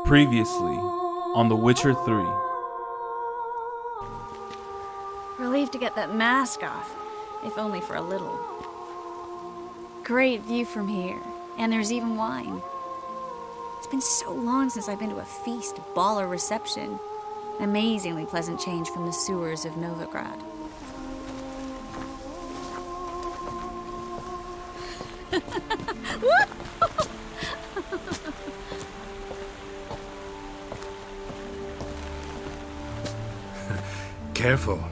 Previously on The Witcher 3. Relieved to get that mask off, if only for a little. Great view from here, and there's even wine. It's been so long since I've been to a feast, ball, or reception. Amazingly pleasant change from the sewers of Novigrad. Careful.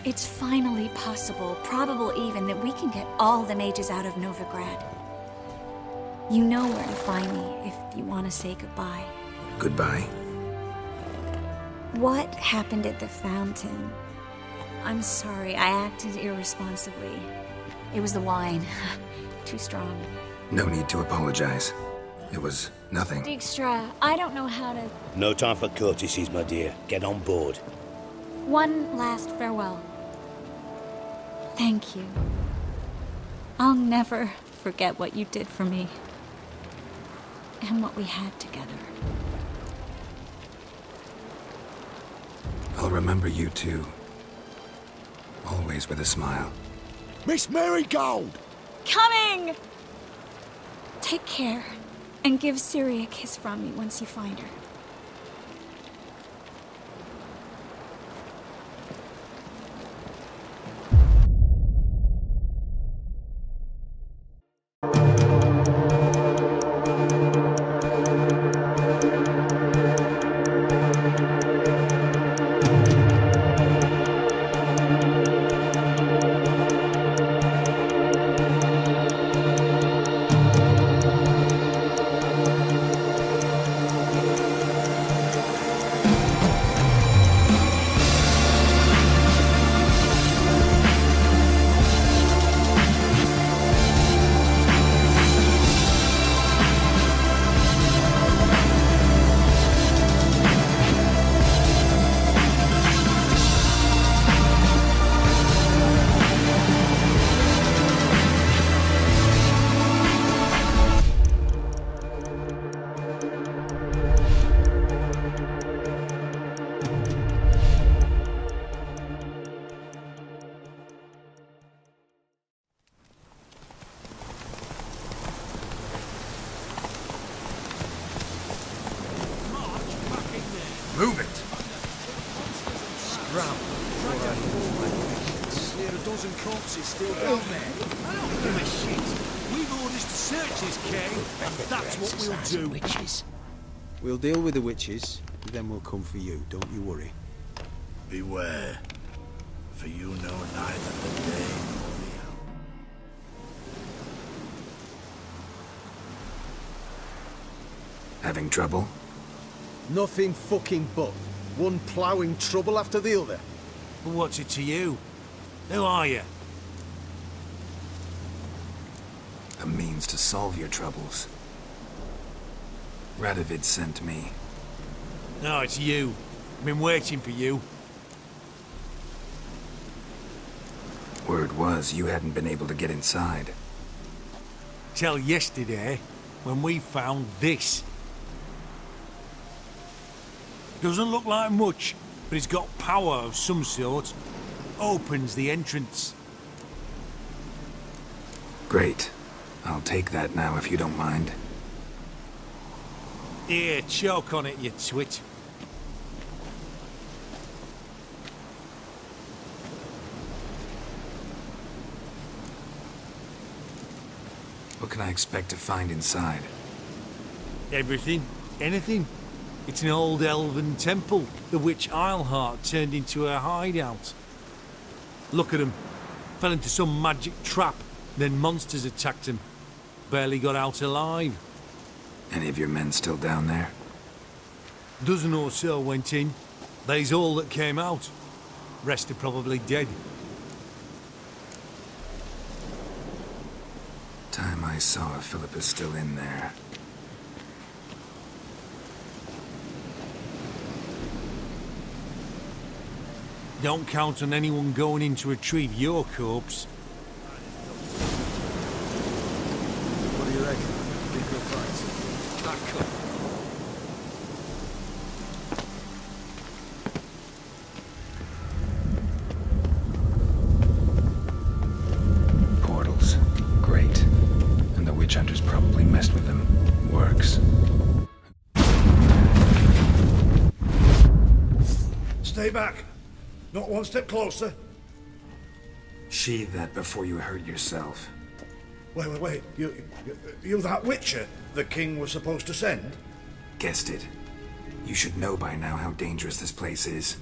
It's finally possible, probable even, that we can get all the mages out of Novigrad. You know where to find me if you want to say goodbye. Goodbye. What happened at the fountain? I'm sorry, I acted irresponsibly. It was the wine. Too strong. No need to apologize. It was nothing. Dijkstra, I don't know how to... No time for courtesies, my dear. Get on board. One last farewell. Thank you. I'll never forget what you did for me. And what we had together. I'll remember you too. Always with a smile. Miss Marigold! Coming! Take care, and give Ciri a kiss from me once you find her. Move it! Scram. Near a dozen corpses still down there. I don't give a shit. We've orders to search this cave, and that's what we'll do. Witches. We'll deal with the witches, then we'll come for you, don't you worry. Beware, for you know neither the day nor the hour. Having trouble? Nothing fucking but. One ploughing trouble after the other. But what's it to you? Who are you? A means to solve your troubles. Radovid sent me. No, it's you. I've been waiting for you. Word was you hadn't been able to get inside. Till yesterday, when we found this. Doesn't look like much, but it's got power of some sort. Opens the entrance. Great. I'll take that now if you don't mind. Here, choke on it, you twit. What can I expect to find inside? Everything. Anything. It's an old elven temple, the witch Eilhart turned into a hideout. Look at him. Fell into some magic trap, then monsters attacked him. Barely got out alive. Any of your men still down there? Dozen or so went in. They's all that came out. Rest are probably dead. Time I I saw if Philippa's still in there. Don't count on anyone going in to retrieve your corpse. What do you reckon? Think we'll fight? That cut. Portals. Great. And the witch hunters probably messed with them. Works. Stay back. Not one step closer. Sheathe that before you hurt yourself. Wait. You that witcher the king was supposed to send? Guessed it. You should know by now how dangerous this place is.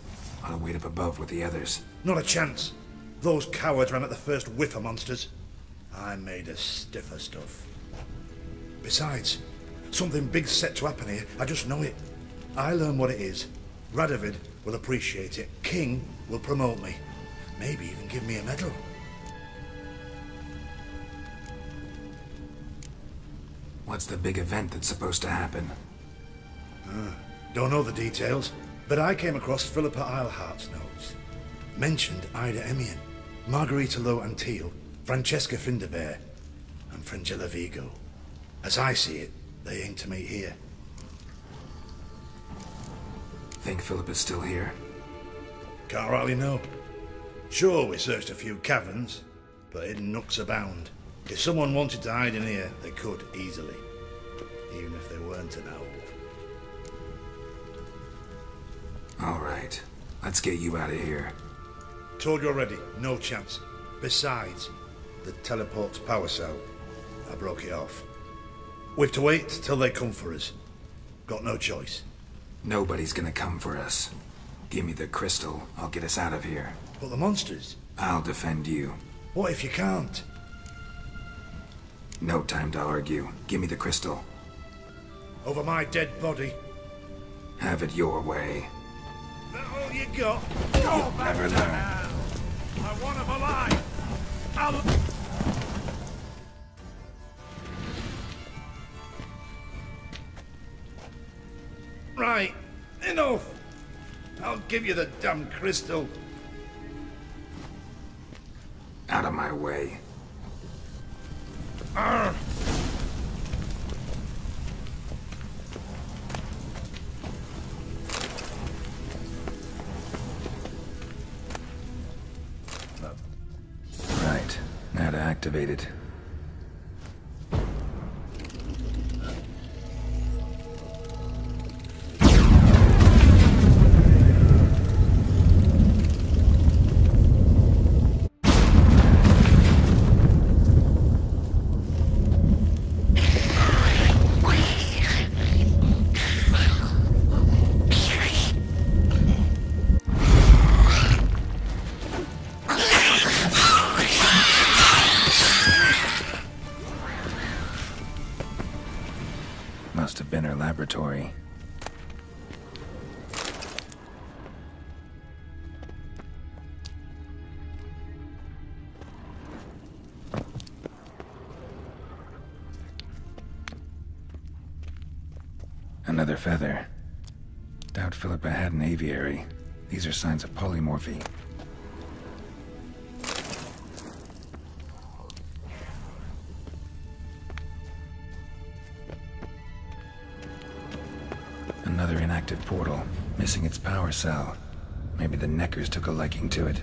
I'll wait up above with the others. Not a chance. Those cowards ran at the first whiff of monsters. I made a stiffer stuff. Besides, something big's set to happen here. I just know it. I learn what it is. Radovid will appreciate it. King will promote me. Maybe even give me a medal. What's the big event that's supposed to happen? Don't know the details, but I came across Philippa Eilhart's notes. Mentioned Ida Emian, Margarita Low Antille, Francesca Finderbear, and Frangella Vigo. As I see it, they aim to meet here. Think Philippa's still here? Can't rightly know. Sure, we searched a few caverns, but hidden nooks abound. If someone wanted to hide in here, they could easily. Even if they weren't to know. All right. Let's get you out of here. Told you already, no chance. Besides, the teleport's power cell. I broke it off. We've to wait till they come for us. Got no choice. Nobody's gonna come for us. Give me the crystal. I'll get us out of here. But the monsters? I'll defend you. What if you can't? No time to argue. Give me the crystal. Over my dead body. Have it your way. That all you got? You'll never learn. I want him alive! Right, enough! I'll give you the damn crystal. Out of my way. Arr! Right, now to activate it. Must have been her laboratory. Another feather. Doubt Philippa had an aviary. These are signs of polymorphy. Another inactive portal, missing its power cell. Maybe the Neckers took a liking to it.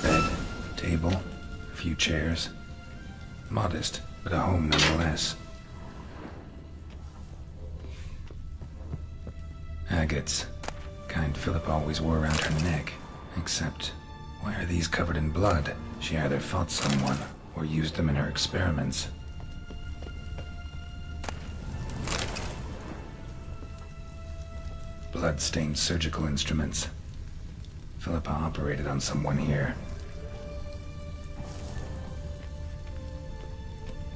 Bed, table, a few chairs. Modest, but a home nonetheless. Agates. Kind Philippa always wore around her neck. Except, why are these covered in blood? She either fought someone, or used them in her experiments. Blood-stained surgical instruments. Philippa operated on someone here.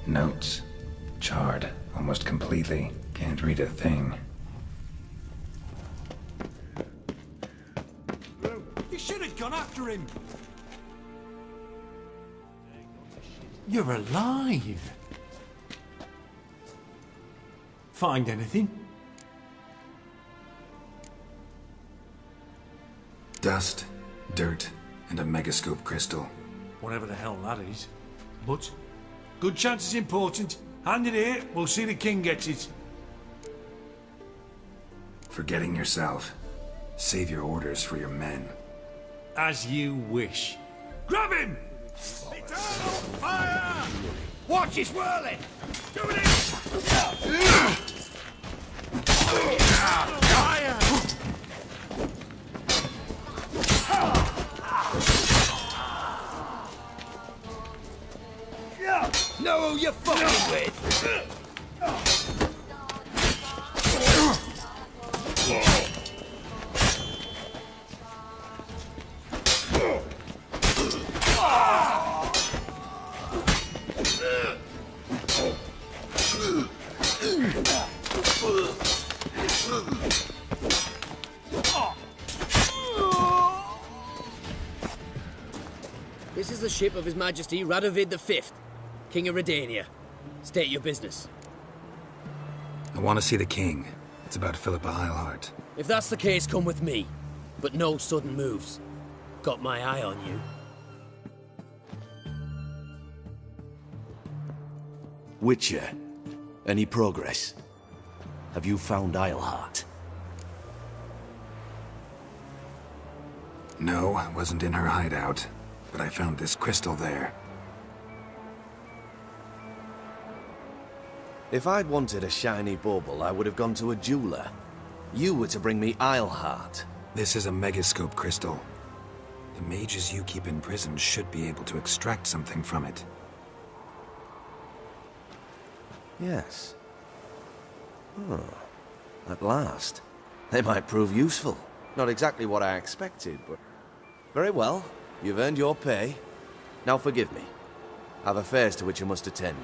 Notes. Charred, almost completely. Can't read a thing. gone after him. You're alive. Find anything? Dust, dirt, and a megascope crystal. Whatever the hell that is. But, good chance is important. Hand it here, we'll see the king gets it. Forgetting yourself. Save your orders for your men. As you wish. Grab him! Eternal fire! Watch his whirling! Do it! Fire! Know who you're fucking with? This is the ship of His Majesty Radovid V, King of Redania. State your business. I want to see the king. It's about Philippa Eilhart. If that's the case, come with me. But no sudden moves. Got my eye on you. Witcher, any progress? Have you found Eilhart? No, I wasn't in her hideout, but I found this crystal there. If I'd wanted a shiny bauble, I would have gone to a jeweler. You were to bring me Eilhart. This is a megascope crystal. The mages you keep in prison should be able to extract something from it. Yes. Oh, at last. They might prove useful. Not exactly what I expected, but... Very well. You've earned your pay. Now forgive me. I've affairs to which you must attend.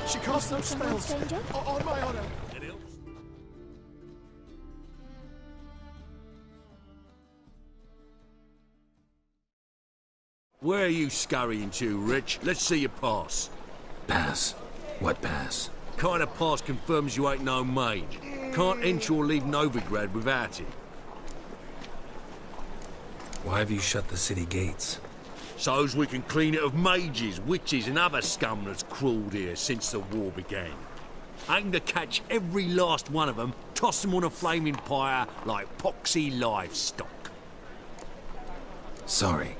She casts no spells. On my honor. Where are you scurrying to, Rich? Let's see your pass. Pass? What pass? Kind of pass confirms you ain't no mage. Can't enter or leave Novigrad without it. Why have you shut the city gates? So's we can clean it of mages, witches and other scum that's crawled here since the war began. Aim to catch every last one of them, toss them on a flaming pyre like poxy livestock. Sorry,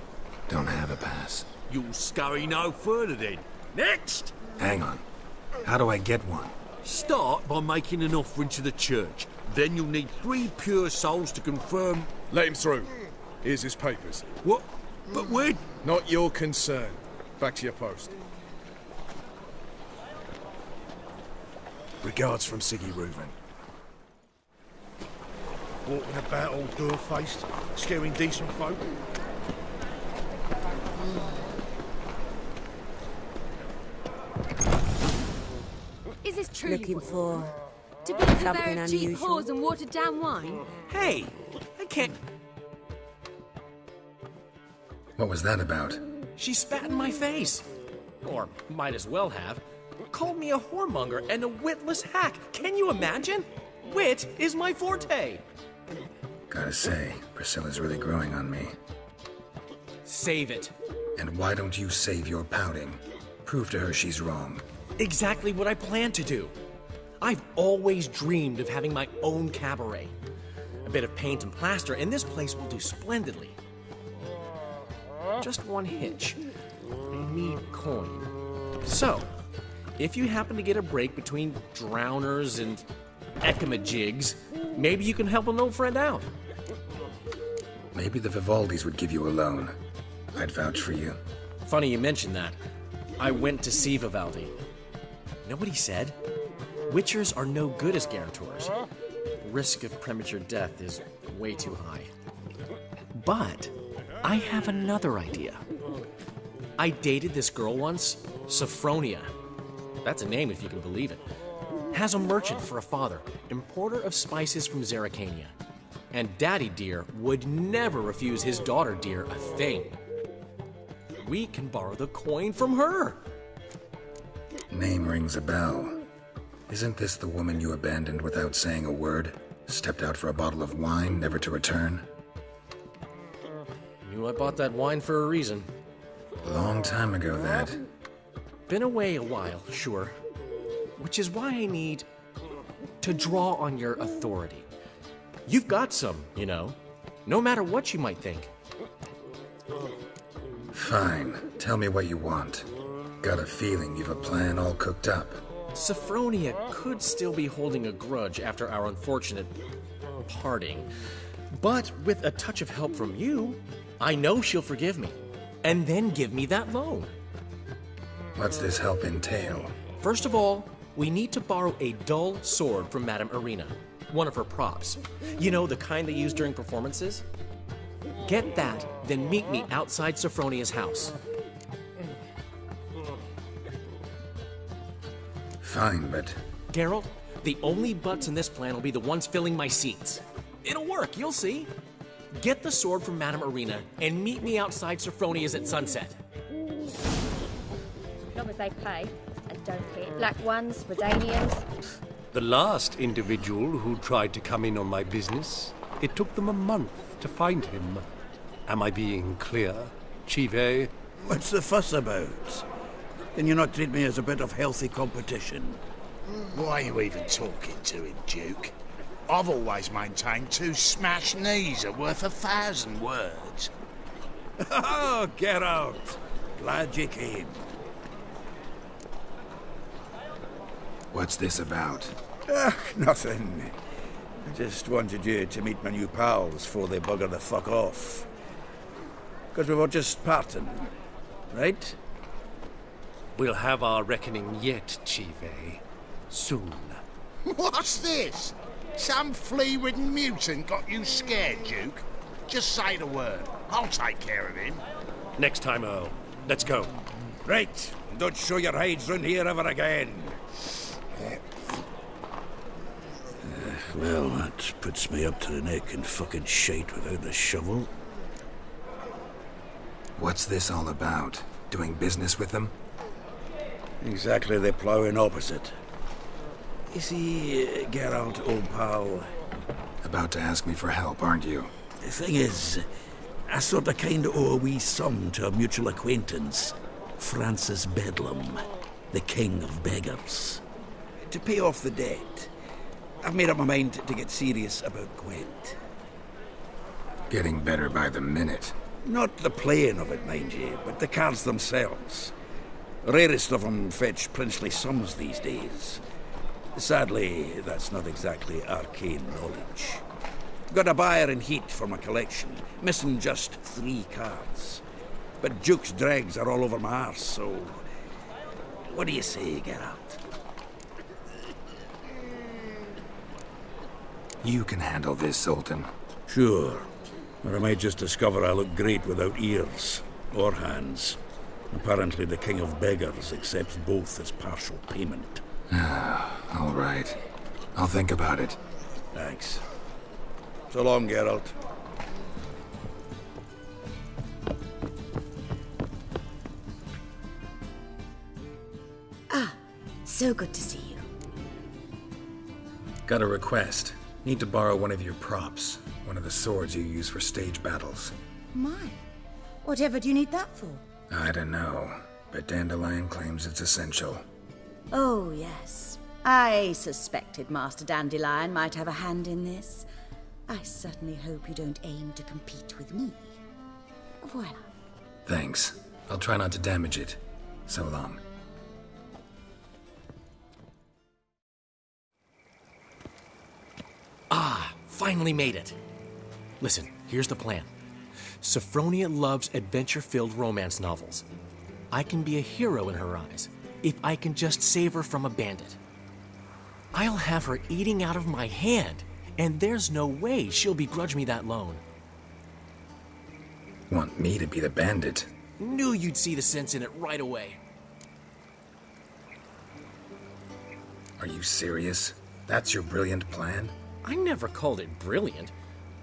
don't have a pass. You'll scurry no further then. Next! Hang on. How do I get one? Start by making an offering to the church. Then you'll need 3 pure souls to confirm... Let him through. Here's his papers. What? But where... Not your concern. Back to your post. Regards from Siggy Reuven. Walking about all door-faced, scaring decent folk. Is this true? Looking for To be the something very cheap unusual? whores and watered down wine? Hey, I can't... What was that about? She spat in my face. Or might as well have. Called me a whoremonger and a witless hack. Can you imagine? Wit is my forte. Gotta say, Priscilla's really growing on me. Save it. And why don't you save your pouting? Prove to her she's wrong. Exactly what I plan to do. I've always dreamed of having my own cabaret. A bit of paint and plaster, and this place will do splendidly. Just one hitch. I need coin. So, if you happen to get a break between drowners and ecamajigs, maybe you can help an old friend out. Maybe the Vivaldis would give you a loan. I'd vouch for you. Funny you mention that. I went to see Vivaldi. Know what he said? Witchers are no good as guarantors. The risk of premature death is way too high. But I have another idea. I dated this girl once, Sophronia, that's a name if you can believe it, has a merchant for a father, importer of spices from Zerrikania. And Daddy Dear would never refuse his daughter Dear a thing. We can borrow the coin from her. Name rings a bell. Isn't this the woman you abandoned without saying a word? Stepped out for a bottle of wine, never to return? Knew I bought that wine for a reason. Long time ago, that. Been away a while, sure. Which is why I need to draw on your authority. You've got some, you know, no matter what you might think. Fine. Tell me what you want. Got a feeling you've a plan all cooked up. Sophronia could still be holding a grudge after our unfortunate parting. But with a touch of help from you, I know she'll forgive me. And then give me that loan. What's this help entail? First of all, we need to borrow a dull sword from Madame Irina. One of her props. You know, the kind they use during performances? Get that, then meet me outside Sophronia's house. Fine, but... Geralt, the only butts in this plan will be the ones filling my seats. It'll work, you'll see. Get the sword from Madame Irina and meet me outside Sophronia's at sunset. As long as they pay and don't hit. Black ones, Redanians. The last individual who tried to come in on my business, it took them a month to find him. Am I being clear, Chive? What's the fuss about? Can you not treat me as a bit of healthy competition? Why are you even talking to him, Duke? I've always maintained 2 smashed knees are worth 1,000 words. Oh, Geralt. Glad you came. What's this about? Nothing. I just wanted you to meet my new pals before they bugger the fuck off. Because we were just parting, right? We'll have our reckoning yet, Chive. Soon. What's this? Some flea-ridden mutant got you scared, Duke? Just say the word. I'll take care of him. Next time, Earl. Let's go. Right. Don't show your hides round here ever again. Well, that puts me up to the neck in fucking shite without the shovel. What's this all about? Doing business with them? Exactly the ploughing opposite. You see, Geralt, old pal... About to ask me for help, aren't you? The thing is, I sort of kind of owe a wee sum to a mutual acquaintance. Francis Bedlam, the king of beggars. To pay off the debt, I've made up my mind to get serious about Gwent. Getting better by the minute. Not the playing of it, mind you, but the cards themselves. Rarest of them fetch princely sums these days. Sadly, that's not exactly arcane knowledge. Got a buyer in heat for my collection, missing just 3 cards. But Duke's dregs are all over my arse, so... What do you say, Geralt? You can handle this, Sultan. Sure. Or I might just discover I look great without ears. Or hands. Apparently the King of Beggars accepts both as partial payment. All right. I'll think about it. Thanks. So long, Geralt. Ah, so good to see you. Got a request. Need to borrow one of your props. One of the swords you use for stage battles. My. Whatever do you need that for? I don't know, but Dandelion claims it's essential. Oh, yes. I suspected Master Dandelion might have a hand in this. I certainly hope you don't aim to compete with me. Voila. Thanks. I'll try not to damage it. So long. Ah, finally made it. Listen, here's the plan. Sophronia loves adventure-filled romance novels. I can be a hero in her eyes if I can just save her from a bandit. I'll have her eating out of my hand, and there's no way she'll begrudge me that loan. Want me to be the bandit? Knew you'd see the sense in it right away. Are you serious? That's your brilliant plan? I never called it brilliant,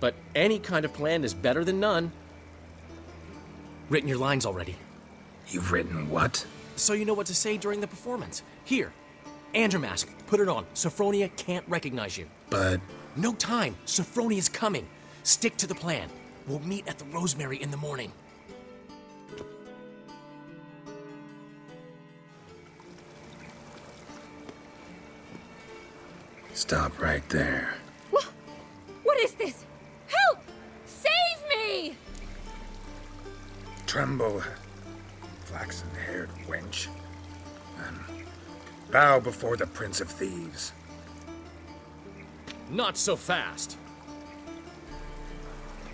but any kind of plan is better than none. Written your lines already. You've written what? So you know what to say during the performance. Here, and your mask. Put it on. Sophronia can't recognize you. But... No time. Sophronia's coming. Stick to the plan. We'll meet at the Rosemary in the morning. Stop right there. What is this? Help! Save me! Tremble, flaxen-haired wench, and bow before the Prince of Thieves. Not so fast.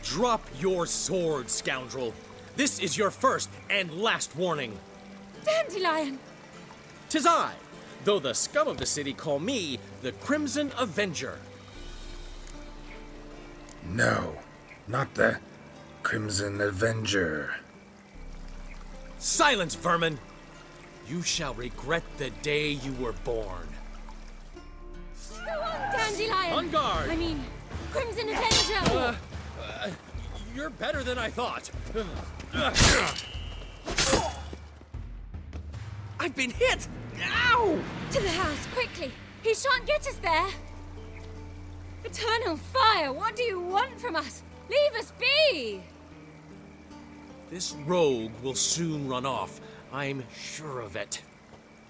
Drop your sword, scoundrel. This is your first and last warning. Dandelion! 'Tis I, though the scum of the city call me the Crimson Avenger. No, not the Crimson Avenger. Silence, vermin! You shall regret the day you were born. Go on, Dandelion! On guard! I mean, Crimson Avenger! You're better than I thought. I've been hit! Ow! To the house, quickly! He shan't get us there! Eternal fire, what do you want from us? Leave us be! This rogue will soon run off. I'm sure of it.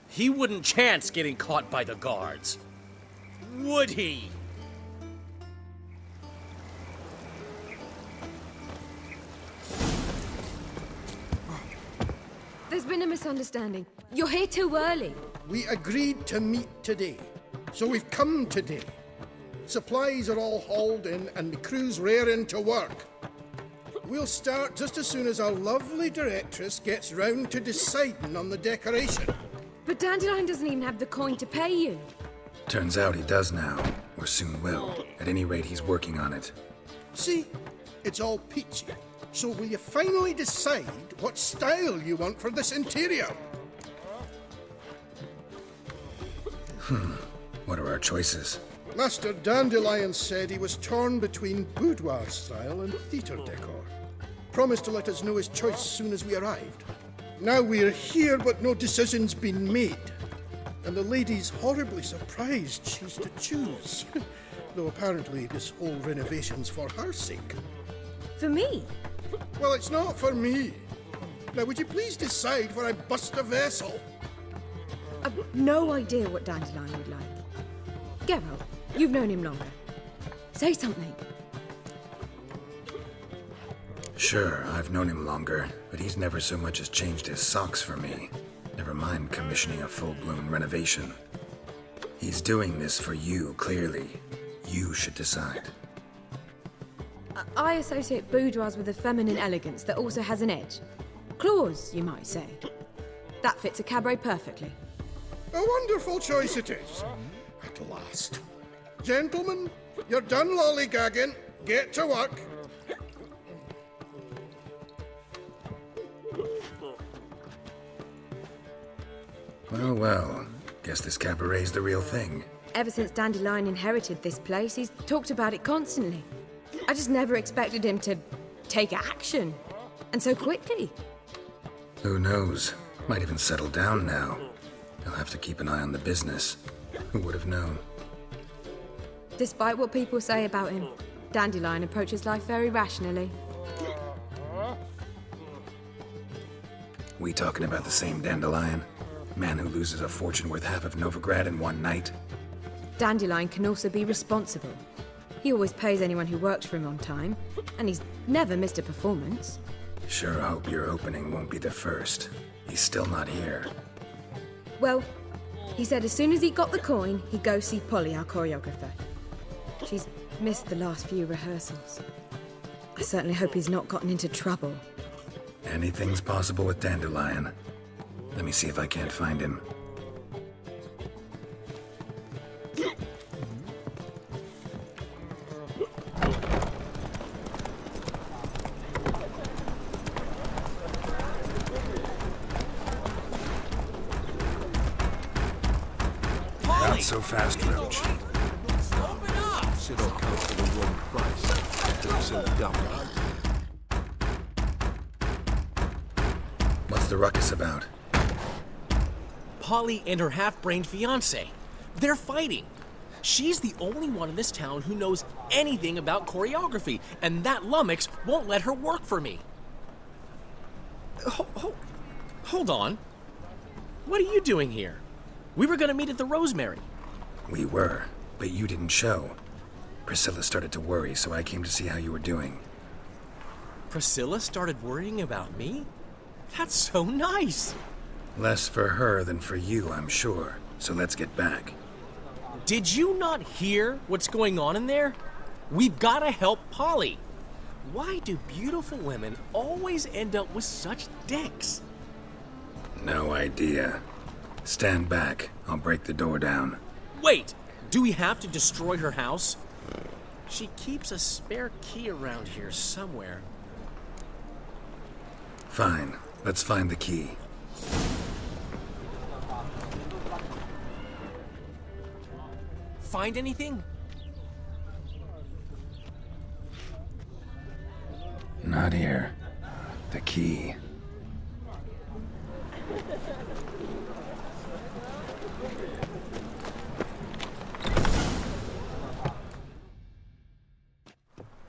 He wouldn't chance getting caught by the guards. Would he? There's been a misunderstanding. You're here too early. We agreed to meet today, so we've come today. Supplies are all hauled in and the crew's raring to work. We'll start just as soon as our lovely directress gets round to deciding on the decoration. But Dandelion doesn't even have the coin to pay you. Turns out he does now, or soon will. At any rate, he's working on it. See, it's all peachy. So will you finally decide what style you want for this interior? What are our choices? Master Dandelion said he was torn between boudoir style and theatre decor. Promised to let us know his choice as soon as we arrived. Now we're here, but no decision's been made. And the lady's horribly surprised she's to choose. Though apparently this whole renovation's for her sake. For me? Well, it's not for me. Now, would you please decide where I bust a vessel? I've no idea what Dandelion would like. Geralt, you've known him longer. Say something. Sure, I've known him longer, but he's never so much as changed his socks for me. Never mind commissioning a full-blown renovation. He's doing this for you, clearly. You should decide. I associate boudoirs with a feminine elegance that also has an edge. Claws, you might say. That fits a cabaret perfectly. A wonderful choice it is. At last. Gentlemen, you're done lollygagging. Get to work. Well, guess this cabaret's the real thing. Ever since Dandelion inherited this place, he's talked about it constantly. I just never expected him to take action. And so quickly. Who knows? Might even settle down now. He'll have to keep an eye on the business. Who would have known? Despite what people say about him, Dandelion approaches life very rationally. We talking about the same Dandelion? Man who loses a fortune worth half of Novigrad in one night? Dandelion can also be responsible. He always pays anyone who works for him on time, and he's never missed a performance. Sure hope your opening won't be the first. He's still not here. Well, he said as soon as he got the coin, he'd go see Polly, our choreographer. She's missed the last few rehearsals. I certainly hope he's not gotten into trouble. Anything's possible with Dandelion. Let me see if I can't find him. Not so fast, Roach. Open up! Said I'll come to the wrong place. Don't so dumb. What's the ruckus about? Polly and her half-brained fiancé. They're fighting. She's the only one in this town who knows anything about choreography, and that lummox won't let her work for me. Hold on. What are you doing here? We were gonna meet at the Rosemary. We were, but you didn't show. Priscilla started to worry, so I came to see how you were doing. Priscilla started worrying about me? That's so nice. Less for her than for you, I'm sure. So let's get back. Did you not hear what's going on in there? We've gotta help Polly. Why do beautiful women always end up with such dicks? No idea. Stand back. I'll break the door down. Wait! Do we have to destroy her house? She keeps a spare key around here somewhere. Fine. Let's find the key. Find anything? Not here. The key.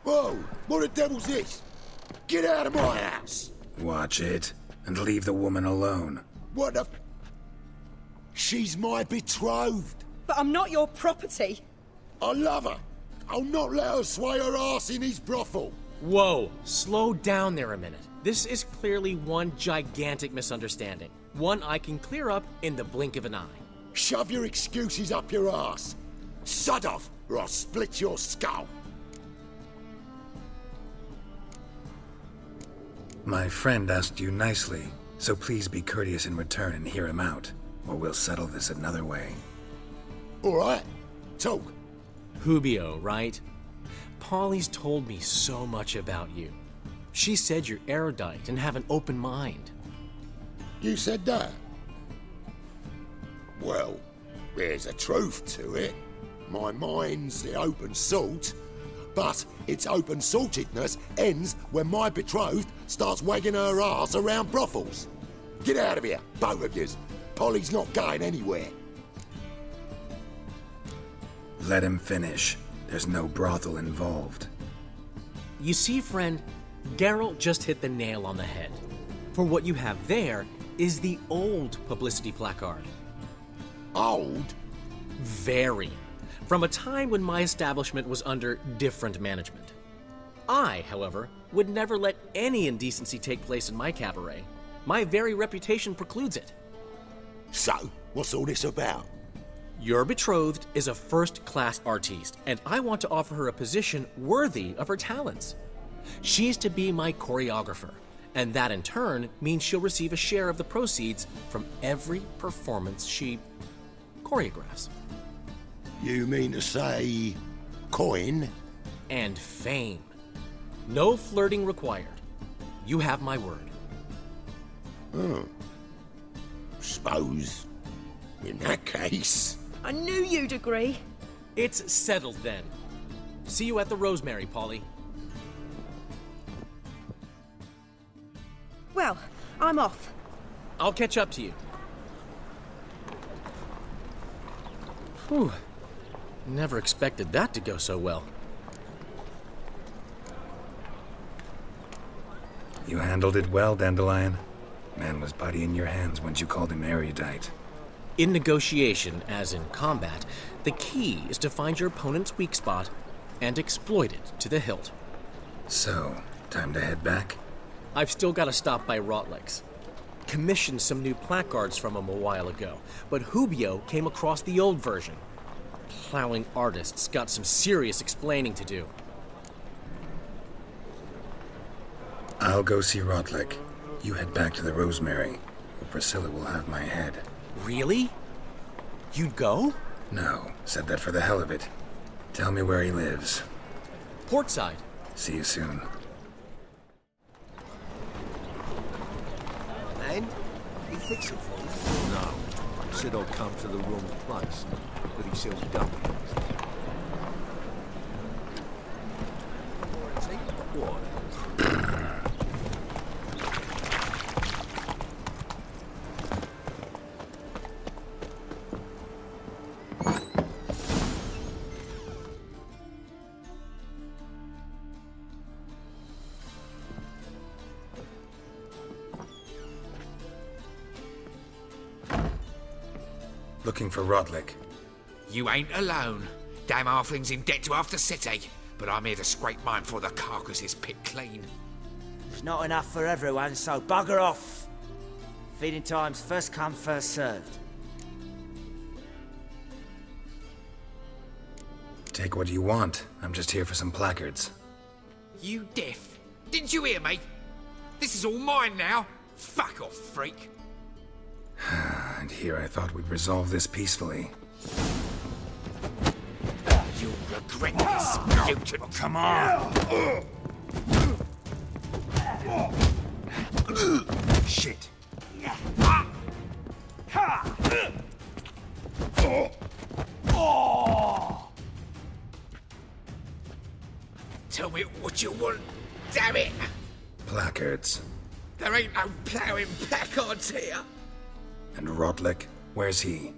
Whoa! What the devil's this? Get out of my house! Watch it, and leave the woman alone. What the... She's my betrothed. But I'm not your property. I love her. I'll not let her sway her ass in his brothel. Whoa, slow down there a minute. This is clearly one gigantic misunderstanding. One I can clear up in the blink of an eye. Shove your excuses up your ass. Sod off, or I'll split your skull. My friend asked you nicely, so please be courteous in return and hear him out, or we'll settle this another way. All right, talk. Hubio, right? Polly's told me so much about you. She said you're erudite and have an open mind. You said that? Well, there's a truth to it. My mind's the open salt, but its open saltedness ends when my betrothed starts wagging her ass around brothels. Get out of here, both of yous. Polly's not going anywhere. Let him finish. There's no brothel involved. You see, friend, Geralt just hit the nail on the head. For what you have there is the old publicity placard. Old? Very. From a time when my establishment was under different management. I, however, would never let any indecency take place in my cabaret. My very reputation precludes it. So, what's all this about? Your betrothed is a first-class artiste, and I want to offer her a position worthy of her talents. She's to be my choreographer, and that in turn means she'll receive a share of the proceeds from every performance she choreographs. You mean to say... coin? And fame. No flirting required. You have my word. Suppose... in that case... I knew you'd agree. It's settled then. See you at the Rosemary, Polly. Well, I'm off. I'll catch up to you. Whew. Never expected that to go so well. You handled it well, Dandelion. Man was body in your hands once you called him erudite. In negotiation, as in combat, the key is to find your opponent's weak spot and exploit it to the hilt. So, time to head back? I've still got to stop by Rotlex. Commissioned some new placards from him a while ago, but Hubio came across the old version. Plowing artists got some serious explaining to do. I'll go see Rotlick. You head back to the Rosemary, or Priscilla will have my head. Really? You'd go? No, said that for the hell of it. Tell me where he lives. Portside. See you soon. And? You fix it for me? No. Said I'll come to the wrong place. but he sells dumplings. Looking for Rodlick. You ain't alone. Damn halfling's in debt to half the city, but I'm here to scrape mine before the carcass is picked clean. There's not enough for everyone, so bugger off. Feeding time's first come, first served. Take what you want. I'm just here for some placards. You deaf? Didn't you hear me? This is all mine now. Fuck off, freak. And here I thought we'd resolve this peacefully. You'll regret this, mutant. Oh, come on! Shit. Tell me what you want, damn it! Placards. There ain't no ploughing placards here. And Rodlick, where's he?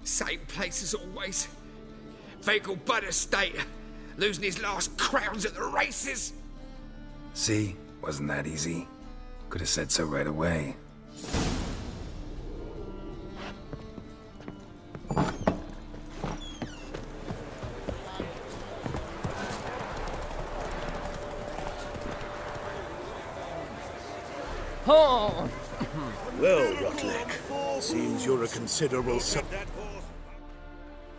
Same place as always. Vehicle Bud Estate, losing his last crowns at the races. See? Wasn't that easy? Could have said so right away. Oh! Well, Rodlick, seems you're a considerable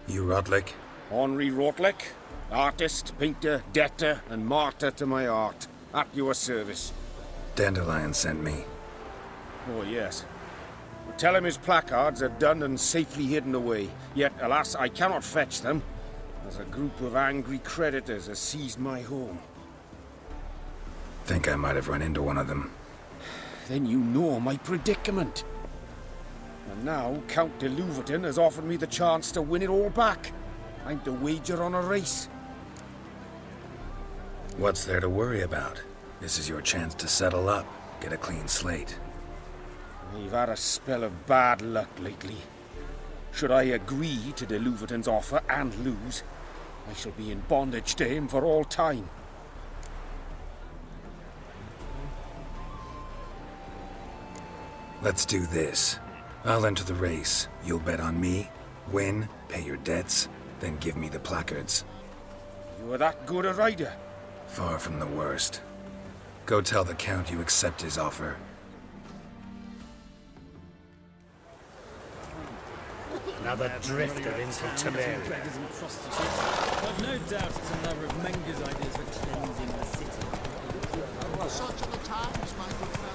You Rodlick? Henri Rodlick, artist, painter, debtor, and martyr to my art. At your service. Dandelion sent me. Oh, yes. Tell him his placards are done and safely hidden away. Yet, alas, I cannot fetch them, as a group of angry creditors has seized my home. Think I might have run into one of them. Then you know my predicament. And now Count de Louverton has offered me the chance to win it all back. I'm to wager on a race. What's there to worry about? This is your chance to settle up, get a clean slate. I've had a spell of bad luck lately. Should I agree to de Louverton's offer and lose, I shall be in bondage to him for all time. Let's do this. I'll enter the race. You'll bet on me, win, pay your debts, then give me the placards. You are that good a rider? Far from the worst. Go tell the Count you accept his offer. Another drift of infantry. I've no doubt it's another of Menger's ideas for cleansing the city. Such are the times, my good fellow.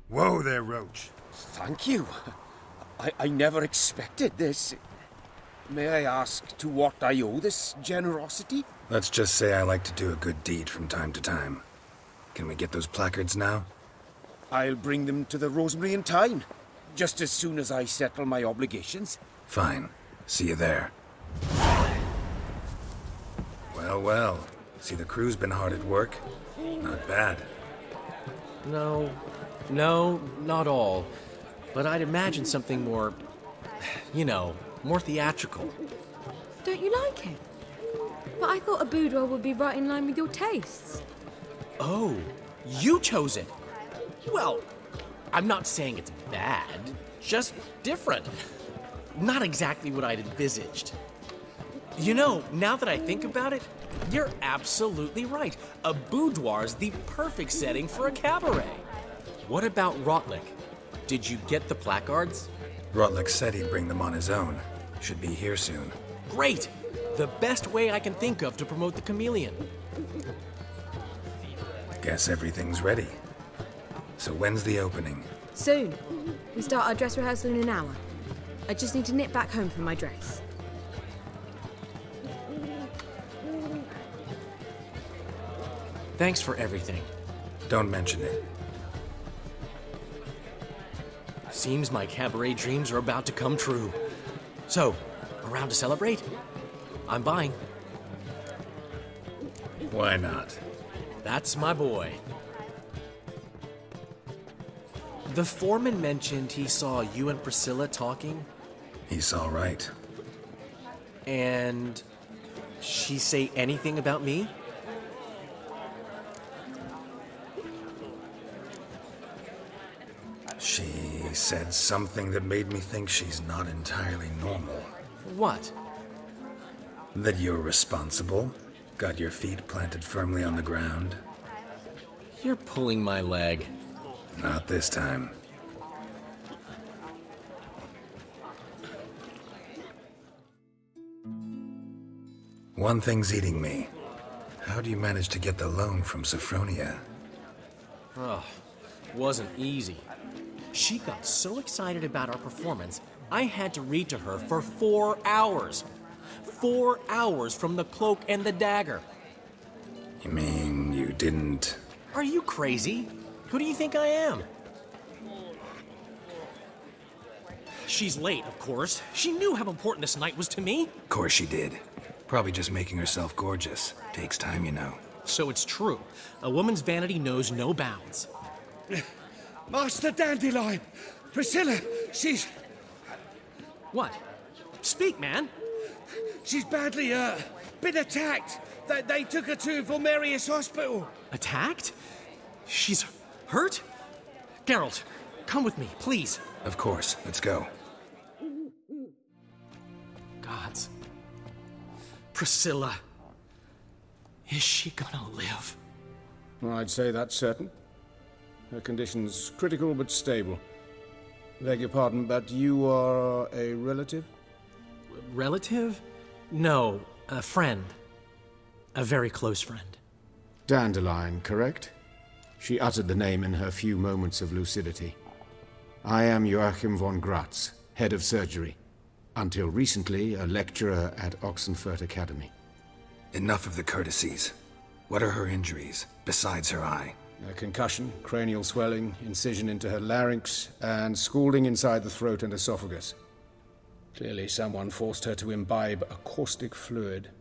Whoa there, Roach. Thank you. I never expected this. May I ask to what I owe this generosity? Let's just say I like to do a good deed from time to time. Can we get those placards now? I'll bring them to the Rosemary in time, just as soon as I settle my obligations. Fine. See you there. Well, well. See, the crew's been hard at work. Not bad. No, not all. But I'd imagine something more, more theatrical. Don't you like it? But I thought a boudoir would be right in line with your tastes. Oh, you chose it. Well, I'm not saying it's bad, just different. Not exactly what I'd envisaged. Now that I think about it, you're absolutely right. A boudoir's the perfect setting for a cabaret. What about Rodlick? Did you get the placards? Rodlick said he'd bring them on his own. Should be here soon. Great! The best way I can think of to promote the chameleon. Guess everything's ready. So when's the opening? Soon. We start our dress rehearsal in an hour. I just need to nip back home for my dress. Thanks for everything. Don't mention it. Seems my cabaret dreams are about to come true. So, around to celebrate? I'm buying. Why not? That's my boy. The foreman mentioned he saw you and Priscilla talking. He's all right. And she say anything about me? She said something that made me think she's not entirely normal. What? That you're responsible, got your feet planted firmly on the ground. You're pulling my leg. Not this time. One thing's eating me. How do you manage to get the loan from Sophronia? Oh, wasn't easy. She got so excited about our performance, I had to read to her for 4 hours. 4 hours from the Cloak and the Dagger. You mean you didn't... Are you crazy? Who do you think I am? She's late, of course. She knew how important this night was to me. Of course she did. Probably just making herself gorgeous. Takes time, you know. So it's true. A woman's vanity knows no bounds. Master Dandelion! Priscilla, she's... What? Speak, man. She's badly, been attacked. They took her to Vulmerius Hospital. Attacked? She's hurt? Geralt, come with me, please. Of course. Let's go. Gods. Priscilla. Is she gonna live? I'd say that's certain. Her condition's critical but stable. Beg your pardon, but you are a relative? Relative? No, a friend. A very close friend. Dandelion, correct? She uttered the name in her few moments of lucidity. I am Joachim von Gratz, head of surgery. Until recently, a lecturer at Oxenfurt Academy. Enough of the courtesies. What are her injuries, besides her eye? A concussion, cranial swelling, incision into her larynx, and scalding inside the throat and esophagus. Clearly someone forced her to imbibe a caustic fluid.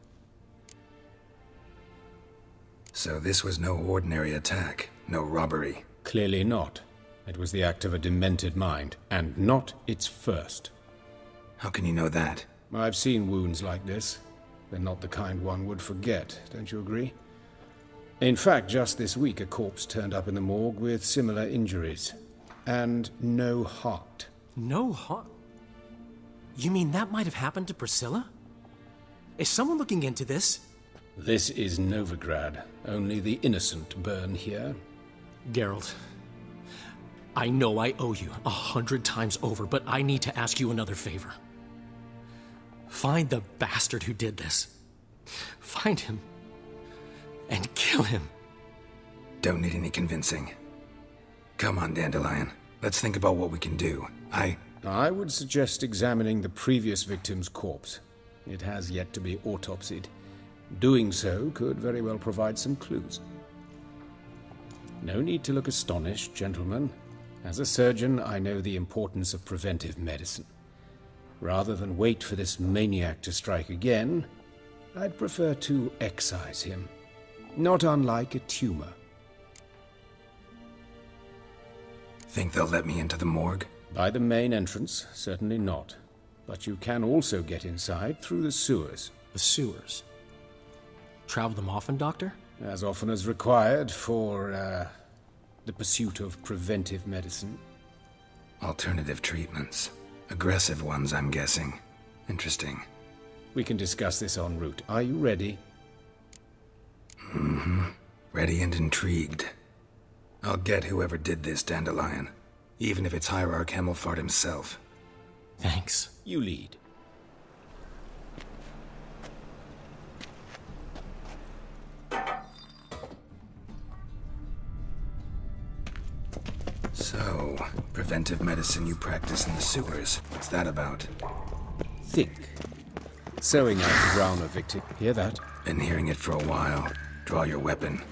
So this was no ordinary attack, no robbery. Clearly not. It was the act of a demented mind, and not its first. How can you know that? I've seen wounds like this. They're not the kind one would forget, don't you agree? In fact, just this week a corpse turned up in the morgue with similar injuries. And no heart. No heart? You mean that might have happened to Priscilla? Is someone looking into this? This is Novigrad. Only the innocent burn here. Geralt, I know I owe you 100 times over, but I need to ask you another favor. Find the bastard who did this. Find him. And kill him. Don't need any convincing. Come on, Dandelion. Let's think about what we can do. I would suggest examining the previous victim's corpse. It has yet to be autopsied. Doing so could very well provide some clues. No need to look astonished, gentlemen. As a surgeon, I know the importance of preventive medicine. Rather than wait for this maniac to strike again, I'd prefer to excise him. Not unlike a tumor. Think they'll let me into the morgue? By the main entrance, certainly not. But you can also get inside through the sewers. The sewers? Travel them often, Doctor? As often as required for, the pursuit of preventive medicine. Alternative treatments. Aggressive ones, I'm guessing. Interesting. We can discuss this en route. Are you ready? Mm-hmm. Ready and intrigued. I'll get whoever did this, Dandelion. Even if it's Hierarch Hemelfart himself. Thanks. You lead. So, preventive medicine you practice in the sewers. What's that about? Think. Sewing out to drown a victim. Hear that? Been hearing it for a while. Draw your weapon.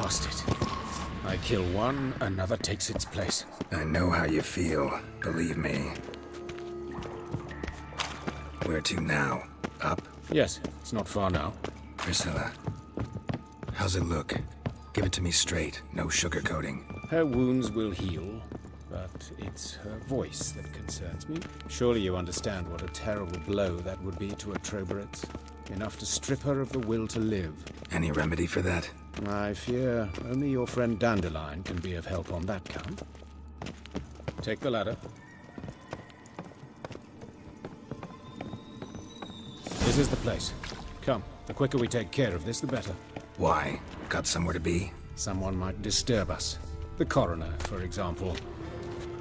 Blast it. I kill one, another takes its place. I know how you feel, believe me. Where to now? Up? Yes, it's not far now. Priscilla, how's it look? Give it to me straight, no sugarcoating. Her wounds will heal, but it's her voice that concerns me. Surely you understand what a terrible blow that would be to a Troberets. Enough to strip her of the will to live. Any remedy for that? I fear only your friend Dandelion can be of help on that count. Take the ladder. This is the place. Come, the quicker we take care of this, the better. Why? Got somewhere to be? Someone might disturb us. The coroner, for example.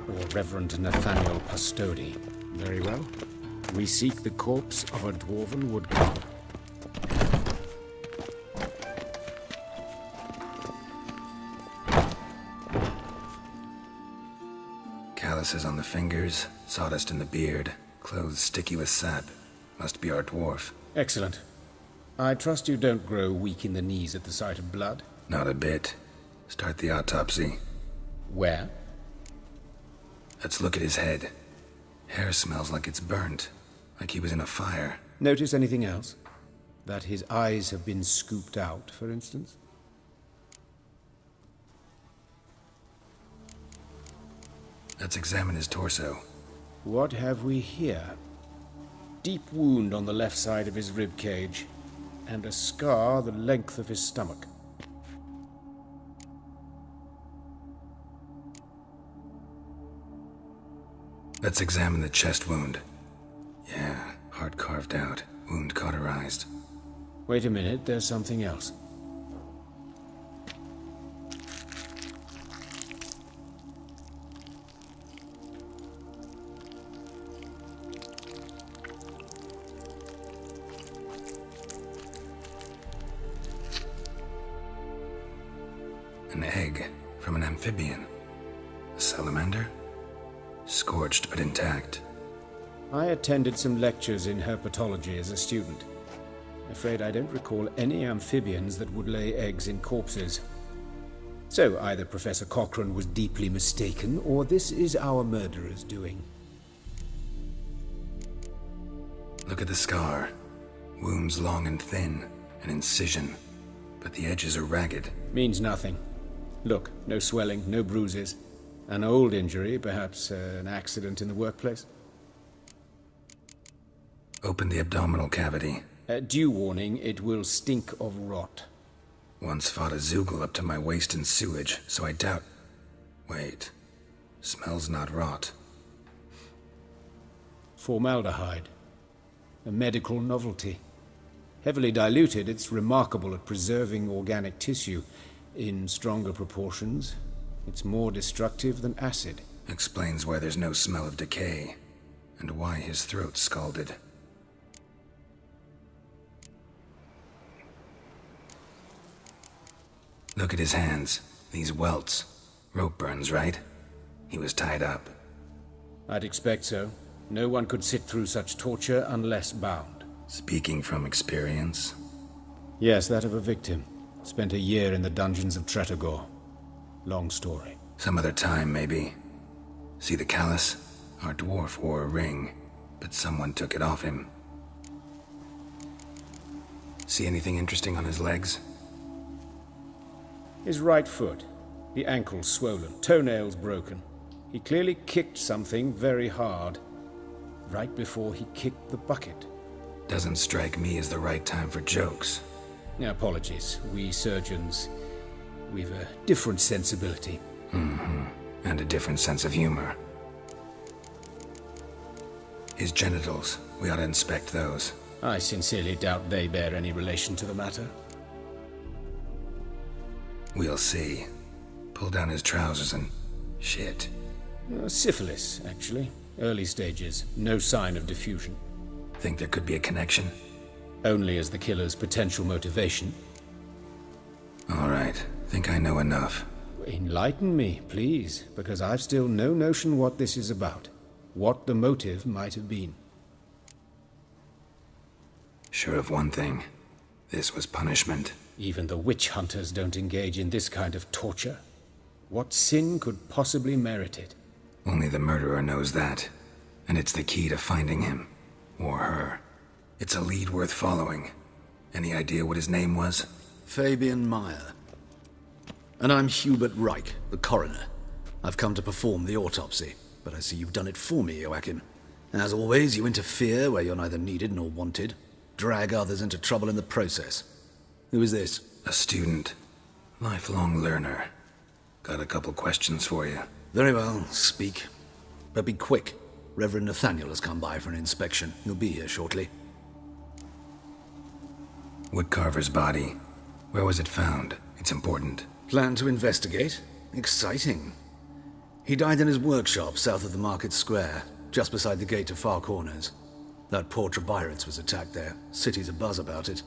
Or Reverend Nathaniel Pastodi. Very well. We seek the corpse of a dwarven woodcutter. Calluses on the fingers, sawdust in the beard, clothes sticky with sap. Must be our dwarf. Excellent. I trust you don't grow weak in the knees at the sight of blood? Not a bit. Start the autopsy. Where? Let's look at his head. Hair smells like it's burnt, like he was in a fire. Notice anything else? That his eyes have been scooped out, for instance? Let's examine his torso. What have we here? Deep wound on the left side of his rib cage, and a scar the length of his stomach. Let's examine the chest wound. Yeah, heart carved out, wound cauterized. Wait a minute, there's something else. An egg from an amphibian. A salamander? Scorched but intact. I attended some lectures in herpetology as a student. Afraid I don't recall any amphibians that would lay eggs in corpses. So either Professor Cochrane was deeply mistaken, or this is our murderer's doing. Look at the scar. Wounds long and thin, an incision. But the edges are ragged. Means nothing. Look, no swelling, no bruises. An old injury, perhaps an accident in the workplace. Open the abdominal cavity. Due warning, it will stink of rot. Once fought a Zoogle up to my waist in sewage, so I doubt... Wait. Smells not rot. Formaldehyde. A medical novelty. Heavily diluted, it's remarkable at preserving organic tissue. In stronger proportions, it's more destructive than acid. Explains why there's no smell of decay, and why his throat's scalded. Look at his hands. These welts. Rope burns, right? He was tied up. I'd expect so. No one could sit through such torture unless bound. Speaking from experience? Yes, that of a victim. Spent a year in the dungeons of Tretogor. Long story. Some other time, maybe. See the callus? Our dwarf wore a ring, but someone took it off him. See anything interesting on his legs? His right foot. The ankle swollen, toenails broken. He clearly kicked something very hard. Right before he kicked the bucket. Doesn't strike me as the right time for jokes. Apologies. We surgeons, we've a different sensibility. Mm-hmm. And a different sense of humor. His genitals, we ought to inspect those. I sincerely doubt they bear any relation to the matter. We'll see. Pull down his trousers and... shit. Syphilis, actually. Early stages. No sign of diffusion. Think there could be a connection? Only as the killer's potential motivation. All right. Think I know enough. Enlighten me, please, because I've still no notion what this is about. What the motive might have been. Sure of one thing. This was punishment. Even the witch hunters don't engage in this kind of torture. What sin could possibly merit it? Only the murderer knows that, and it's the key to finding him. Or her. It's a lead worth following. Any idea what his name was? Fabian Meyer. And I'm Hubert Reich, the coroner. I've come to perform the autopsy, but I see you've done it for me, Joachim. As always, you interfere where you're neither needed nor wanted. Drag others into trouble in the process. Who is this? A student. Lifelong learner. Got a couple questions for you. Very well, speak. But be quick. Reverend Nathaniel has come by for an inspection. He'll be here shortly. Woodcarver's body. Where was it found? It's important. Plan to investigate? Exciting. He died in his workshop south of the market square, just beside the gate to Far Corners. That poor Trebirance was attacked there. City's abuzz about it.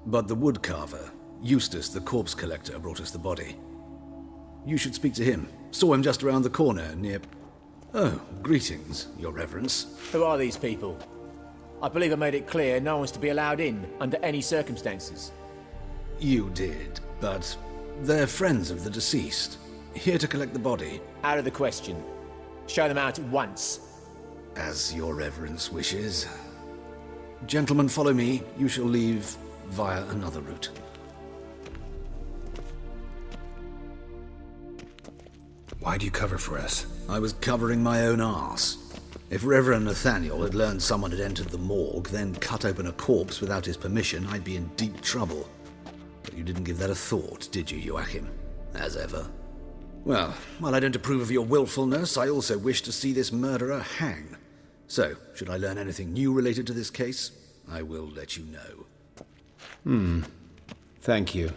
But the woodcarver, Eustace the corpse collector, brought us the body. You should speak to him. Saw him just around the corner near... Oh, greetings, your reverence. Who are these people? I believe I made it clear no one's to be allowed in under any circumstances. You did, but they're friends of the deceased. Here to collect the body. Out of the question. Show them out at once. As your reverence wishes. Gentlemen, follow me. You shall leave via another route. Why'd you cover for us? I was covering my own arse. If Reverend Nathaniel had learned someone had entered the morgue, then cut open a corpse without his permission, I'd be in deep trouble. But you didn't give that a thought, did you, Joachim? As ever. Well, while I don't approve of your willfulness, I also wish to see this murderer hang. So, should I learn anything new related to this case, I will let you know. Thank you.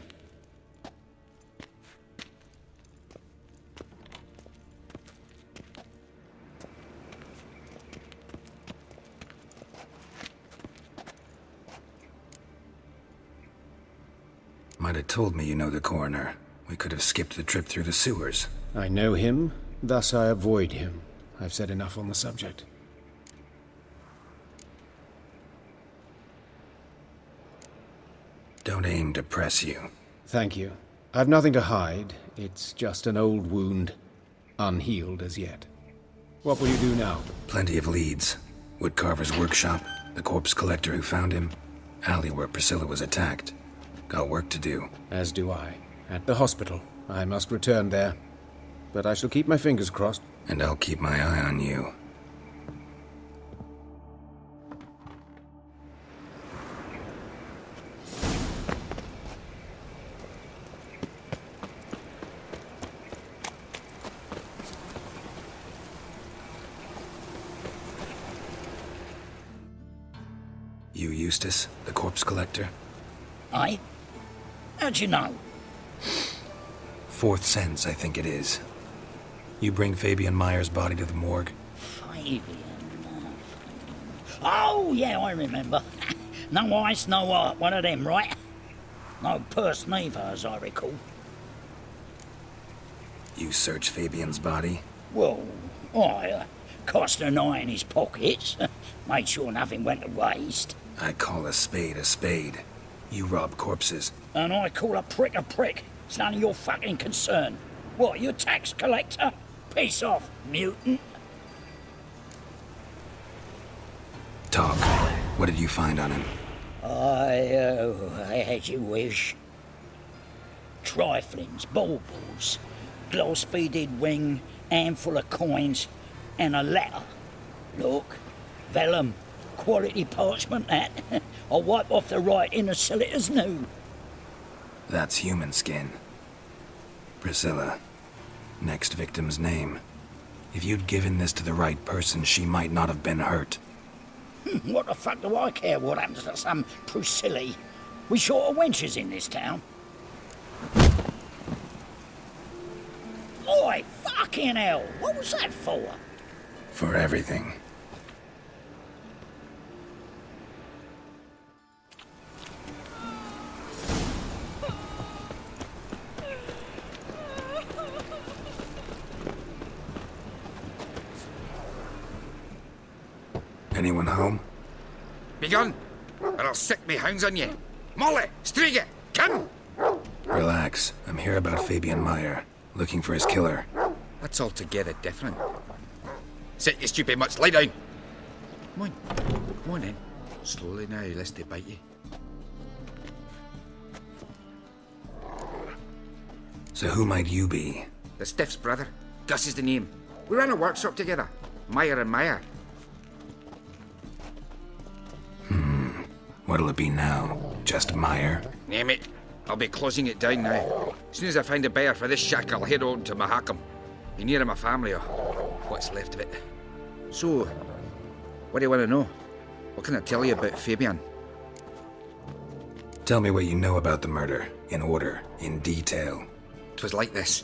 Might have told me you know the coroner. We could have skipped the trip through the sewers. I know him, thus I avoid him. I've said enough on the subject. Don't aim to press you. Thank you. I've nothing to hide. It's just an old wound, unhealed as yet. What will you do now? Plenty of leads. Woodcarver's workshop, the corpse collector who found him, alley where Priscilla was attacked. Got work to do. As do I. At the hospital. I must return there. But I shall keep my fingers crossed. And I'll keep my eye on you. You Eustace, the corpse collector? Aye? How'd you know? Fourth sense, I think it is. You bring Fabian Meyer's body to the morgue? Fabian. Oh, yeah, I remember. No ice, no art, one of them, right? No purse neither, as I recall. You search Fabian's body? Well, I cast an eye in his pockets. Made sure nothing went to waste. I call a spade a spade. You rob corpses. And I call a prick a prick. It's none of your fucking concern. What, you a tax collector? Peace off, mutant. Talk. What did you find on him? As you wish. Triflings, baubles, gloss-beaded ring, handful of coins, and a letter. Look, vellum, quality parchment that. I'll wipe off the writing and sell it as new. That's human skin. Priscilla. Next victim's name. If you'd given this to the right person, she might not have been hurt. What the fuck do I care what happens to some Priscilla? We short of wenches in this town. Oi, fucking hell! What was that for? For everything. Anyone home? Begone, or I'll set me hounds on you. Molly, Striga, come! Relax. I'm here about Fabian Meyer, looking for his killer. That's altogether different. Sit, you stupid much. Lie down. Come on. Come on then. Slowly now, lest they bite you. So who might you be? The Stiff's brother. Gus is the name. We ran a workshop together. Meyer and Meyer. What'll it be now? Just Meyer? Name it. I'll be closing it down now. As soon as I find a buyer for this shack, I'll head on to Mahakam. Be near my family, or what's left of it. So, what do you want to know? What can I tell you about Fabian? Tell me what you know about the murder, in order, in detail. 'Twas like this.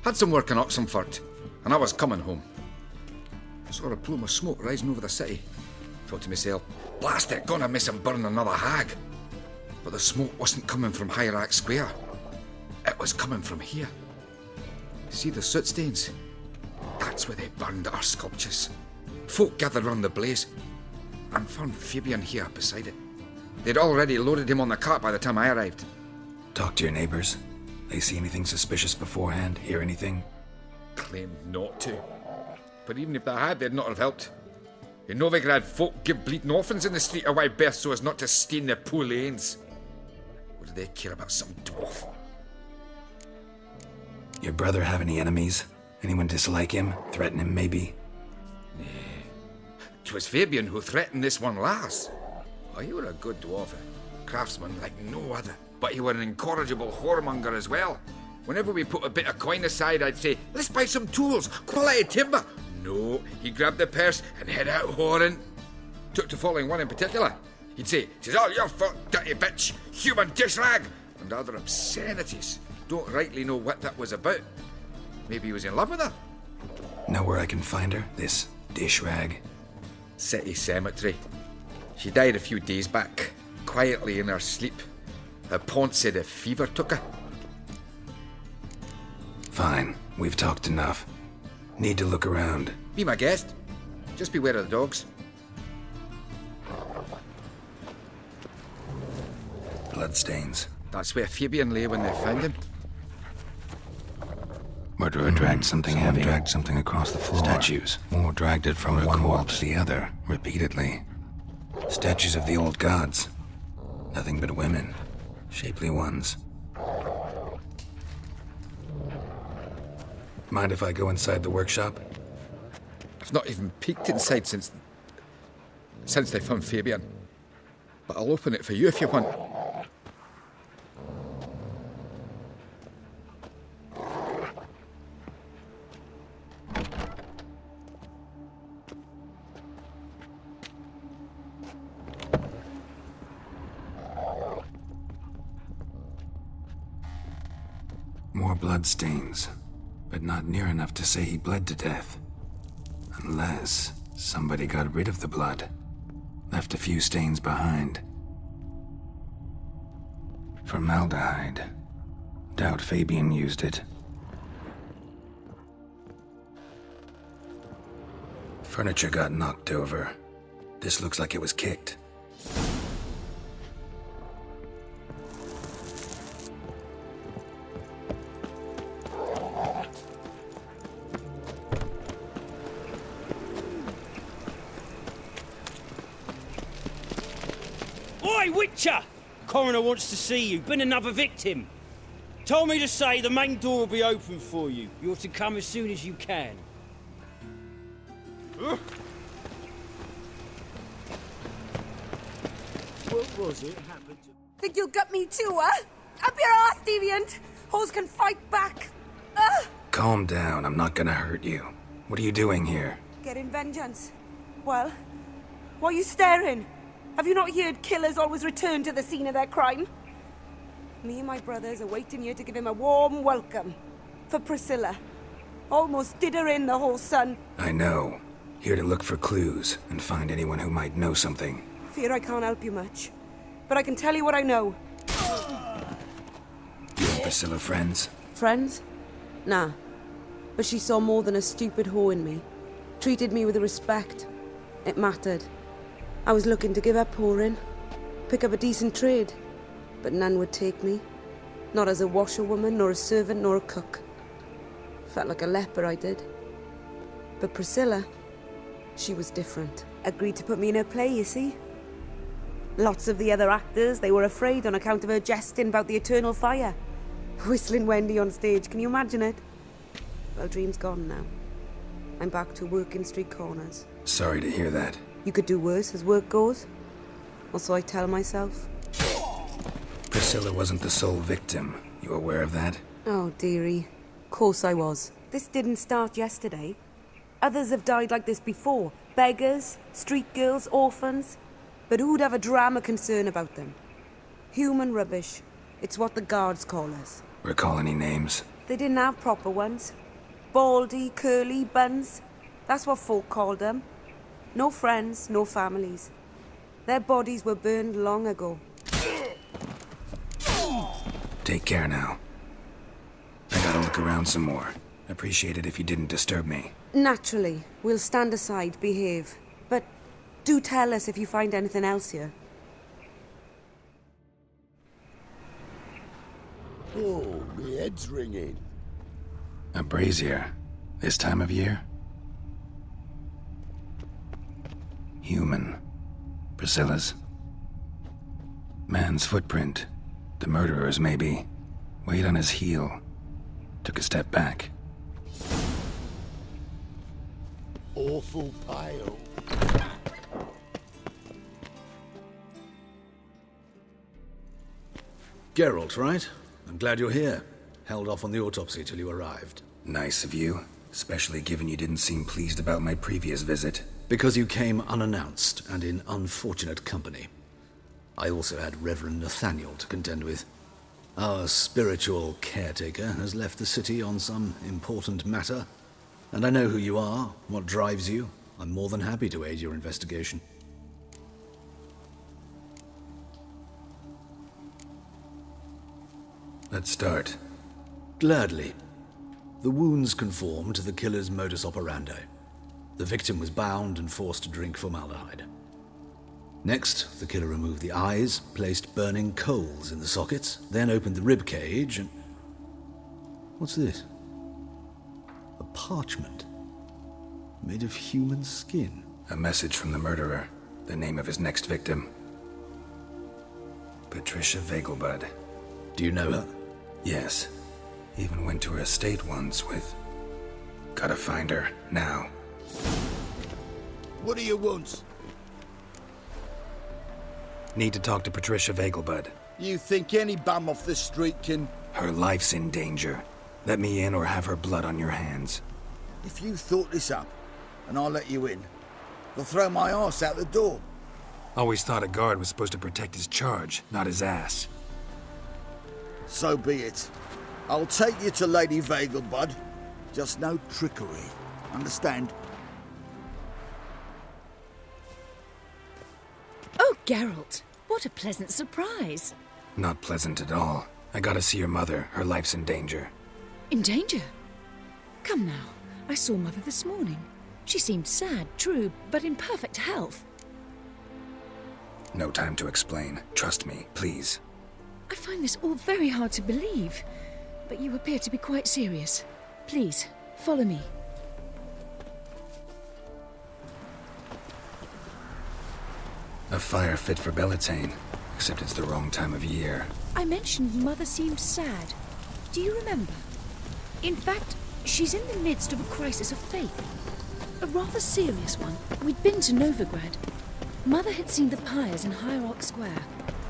Had some work in Oxenford, and I was coming home. I saw a plume of smoke rising over the city. Thought to myself, blast it, gonna miss and burn another hag. But the smoke wasn't coming from Hierarch Square. It was coming from here. See the soot stains? That's where they burned our sculptures. Folk gathered round the blaze and found Fabian here beside it. They'd already loaded him on the cart by the time I arrived. Talk to your neighbors. They see anything suspicious beforehand? Hear anything? Claimed not to. But even if they had, they'd not have helped. In Novigrad, folk give bleeding orphans in the street a wide berth so as not to stain their poor lanes. What do they care about some dwarf? Your brother have any enemies? Anyone dislike him? Threaten him, maybe? Nay. 'Twas Fabian who threatened this one last. Oh, you were a good dwarf, a craftsman like no other. But you were an incorrigible whoremonger as well. Whenever we put a bit of coin aside, I'd say, let's buy some tools, quality timber. No, he grabbed the purse and head out whoring. Took to following one in particular. He'd say, "'Tis all your fault, dirty bitch, human dish rag," and other obscenities. Don't rightly know what that was about. Maybe he was in love with her. Know where I can find her, this dish rag? City cemetery. She died a few days back, quietly in her sleep. Her pont said a fever took her. Fine, we've talked enough. Need to look around. Be my guest. Just beware of the dogs. Bloodstains. That's where Fabian lay when they found him. Murderer dragged something heavy. Dragged something across the floor. Statues. Or dragged it from one wall to the other, repeatedly. Statues of the old gods. Nothing but women. Shapely ones. Mind if I go inside the workshop? I've not even peeked inside since they found Fabian. But I'll open it for you if you want. More bloodstains, but not near enough to say he bled to death. Unless somebody got rid of the blood, left a few stains behind. Formaldehyde. Doubt Fabian used it. Furniture got knocked over. This looks like it was kicked. Oi, Witcher! Coroner wants to see you. Been another victim. Told me to say the main door will be open for you. You're to come as soon as you can. What was it happened to... Think you'll gut me too, huh? Up your ass, deviant! Hoes can fight back! Calm down, I'm not gonna hurt you. What are you doing here? Getting vengeance. Well, why are you staring? Have you not heard killers always return to the scene of their crime? Me and my brothers are waiting here to give him a warm welcome. For Priscilla. Almost did her in, the whole son. I know. Here to look for clues and find anyone who might know something. Fear I can't help you much. But I can tell you what I know. You and Priscilla friends? Friends? Nah. But she saw more than a stupid whore in me. Treated me with respect. It mattered. I was looking to give up whoring. Pick up a decent trade. But none would take me. Not as a washerwoman, nor a servant, nor a cook. Felt like a leper, I did. But Priscilla, she was different. Agreed to put me in her play, you see. Lots of the other actors, they were afraid on account of her jesting about the eternal fire. Whistling Wendy on stage, can you imagine it? Well, dream's gone now. I'm back to working street corners. Sorry to hear that. You could do worse as work goes. Or so I tell myself. Priscilla wasn't the sole victim. You aware of that? Oh, dearie. Course I was. This didn't start yesterday. Others have died like this before. Beggars, street girls, orphans. But who'd have a drama concern about them? Human rubbish. It's what the guards call us. Recall any names? They didn't have proper ones. Baldy, curly, buns. That's what folk called them. No friends, no families. Their bodies were burned long ago. Take care now. I gotta look around some more. Appreciate it if you didn't disturb me. Naturally. We'll stand aside, behave. But do tell us if you find anything else here. Oh, my head's ringing. A brazier. This time of year? Human. Priscilla's. Man's footprint. The murderer's, maybe. Weight on his heel. Took a step back. Awful pale. Geralt, right? I'm glad you're here. Held off on the autopsy till you arrived. Nice of you. Especially given you didn't seem pleased about my previous visit. Because you came unannounced and in unfortunate company. I also had Reverend Nathaniel to contend with. Our spiritual caretaker has left the city on some important matter. And I know who you are, what drives you. I'm more than happy to aid your investigation. Let's start. Gladly. The wounds conform to the killer's modus operandi. The victim was bound and forced to drink formaldehyde. Next, the killer removed the eyes, placed burning coals in the sockets, then opened the rib cage and... What's this? A parchment. Made of human skin. A message from the murderer. The name of his next victim. Patricia Vegelbud. Do you know her? Yes. Even went to her estate once with... Gotta find her, now. What do you want? Need to talk to Patricia Vegelbud. You think any bum off the street can... Her life's in danger. Let me in or have her blood on your hands. If you thought this up, and I'll let you in, they'll throw my arse out the door. Always thought a guard was supposed to protect his charge, not his ass. So be it. I'll take you to Lady Vegelbud. Just no trickery. Understand? Oh, Geralt, what a pleasant surprise. Not pleasant at all. I gotta see your mother. Her life's in danger. In danger? Come now. I saw Mother this morning. She seemed sad, true, but in perfect health. No time to explain. Trust me, please. I find this all very hard to believe, but you appear to be quite serious. Please, follow me. A fire fit for Bellatane, except it's the wrong time of year. I mentioned Mother seemed sad. Do you remember? In fact, she's in the midst of a crisis of faith. A rather serious one. We'd been to Novigrad. Mother had seen the pyres in Hierarch Square,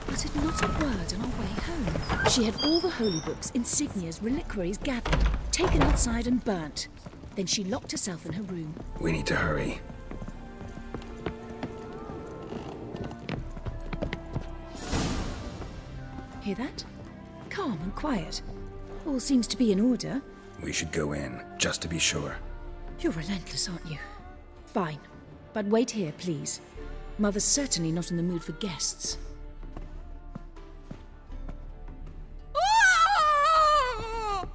uttered not a word on our way home. She had all the holy books, insignias, reliquaries gathered, taken outside and burnt. Then she locked herself in her room. We need to hurry. Hear that? Calm and quiet. All seems to be in order. We should go in, just to be sure. You're relentless, aren't you? Fine. But wait here, please. Mother's certainly not in the mood for guests. Oh!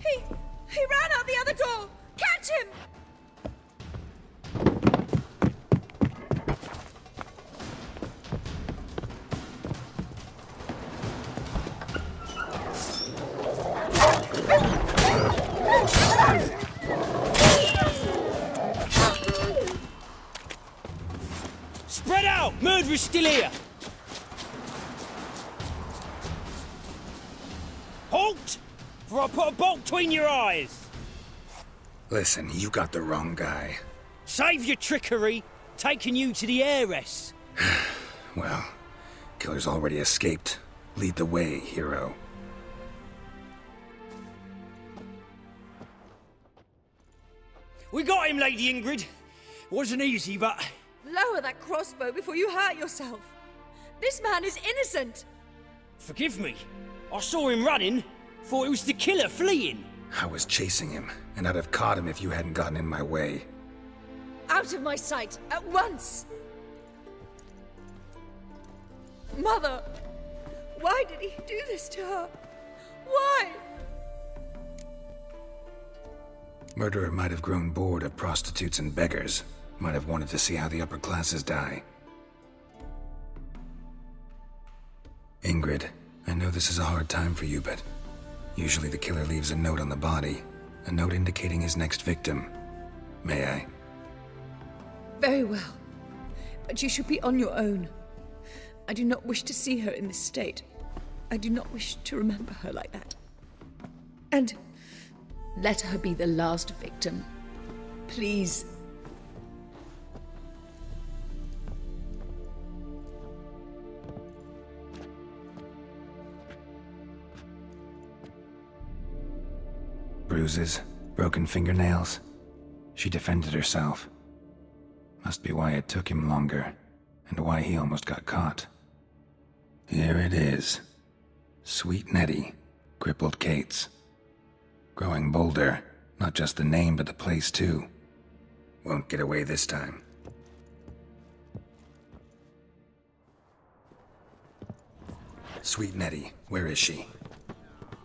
He ran out the other door! Catch him! Spread out! Murderer's still here! Halt! For I put a bolt between your eyes! Listen, you got the wrong guy. Save your trickery! Taking you to the heiress! Well, killer's already escaped. Lead the way, hero. We got him, Lady Ingrid. Wasn't easy, but... Lower that crossbow before you hurt yourself. This man is innocent. Forgive me. I saw him running. Thought it was the killer fleeing. I was chasing him, and I'd have caught him if you hadn't gotten in my way. Out of my sight, at once! Mother! Why did he do this to her? Why? Murderer might have grown bored of prostitutes and beggars. Might have wanted to see how the upper classes die. Ingrid, I know this is a hard time for you, but usually the killer leaves a note on the body. A note indicating his next victim. May I? Very well. But you should be on your own. I do not wish to see her in this state. I do not wish to remember her like that. And let her be the last victim. Please. Bruises, broken fingernails. She defended herself. Must be why it took him longer, and why he almost got caught. Here it is. Sweet Nettie, crippled Kate's. Growing bolder, not just the name but the place too. Won't get away this time. Sweet Nettie, where is she?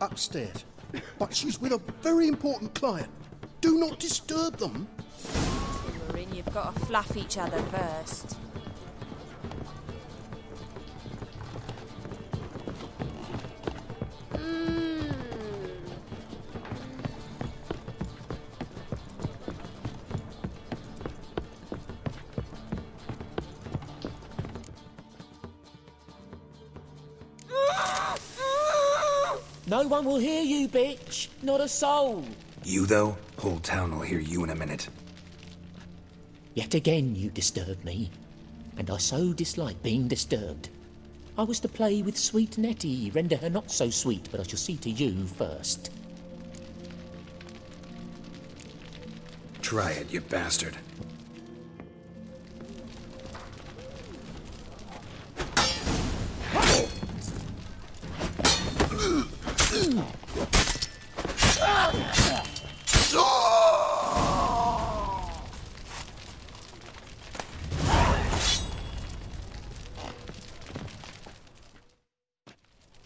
Upstairs. But she's with a very important client. Do not disturb them. Maureen, you've got to fluff each other first. No one will hear you, bitch. Not a soul. You, though? Whole town will hear you in a minute. Yet again you disturb me, and I so dislike being disturbed. I was to play with sweet Nettie, render her not so sweet, but I shall see to you first. Try it, you bastard.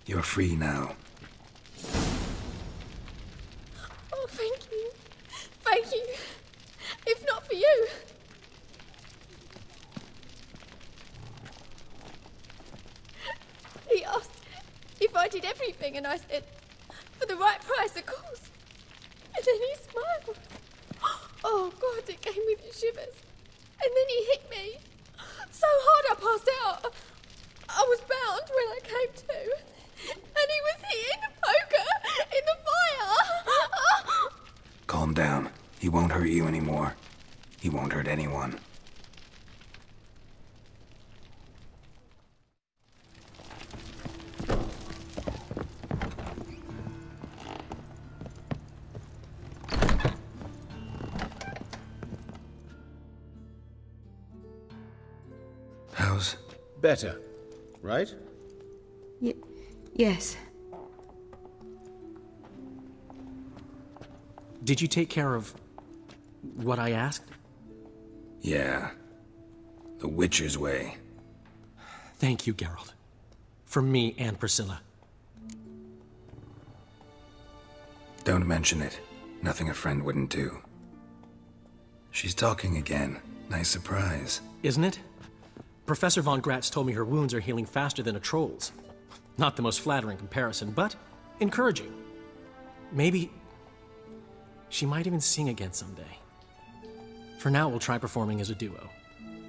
You're free now. Oh, thank you. Thank you. If not for you. He asked if I did everything, and I said, for the right price, of course. And then he smiled. Oh, God, it gave me the shivers. And then he hit me. So hard I passed out. I was bound when I came to. And he was hitting the poker in the fire. Calm down. He won't hurt you anymore. He won't hurt anyone. How's... Better, right? Yes. Did you take care of what I asked? Yeah. The Witcher's way. Thank you, Geralt. From me and Priscilla. Don't mention it. Nothing a friend wouldn't do. She's talking again. Nice surprise. Isn't it? Professor von Gratz told me her wounds are healing faster than a troll's. Not the most flattering comparison, but encouraging. Maybe she might even sing again someday. For now, we'll try performing as a duo.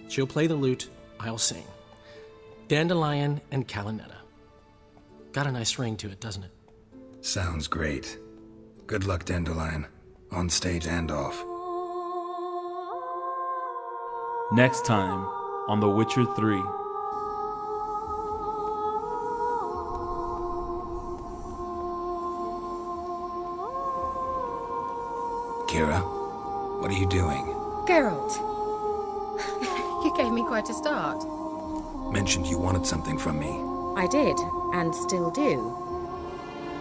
She'll play the lute, I'll sing. Dandelion and Calinetta. Got a nice ring to it, doesn't it? Sounds great. Good luck, Dandelion. On stage and off. Next time on The Witcher 3. Kira, what are you doing? Geralt. You gave me quite a start. Mentioned you wanted something from me. I did, and still do.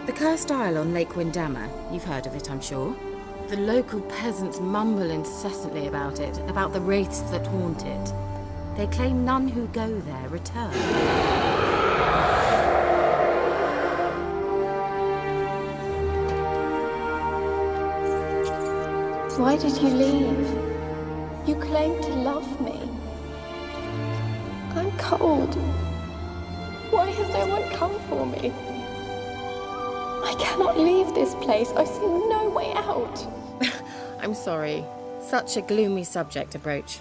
The Cursed Isle on Lake Windammer. You've heard of it, I'm sure. The local peasants mumble incessantly about it, about the wraiths that haunt it. They claim none who go there return. Why did you leave? You claimed to love me. I'm cold. Why has no one come for me? I cannot leave this place. I see no way out. I'm sorry. Such a gloomy subject to broach.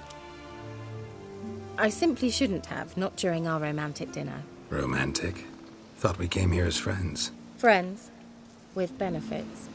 I simply shouldn't have, not during our romantic dinner. Romantic? Thought we came here as friends. Friends, with benefits.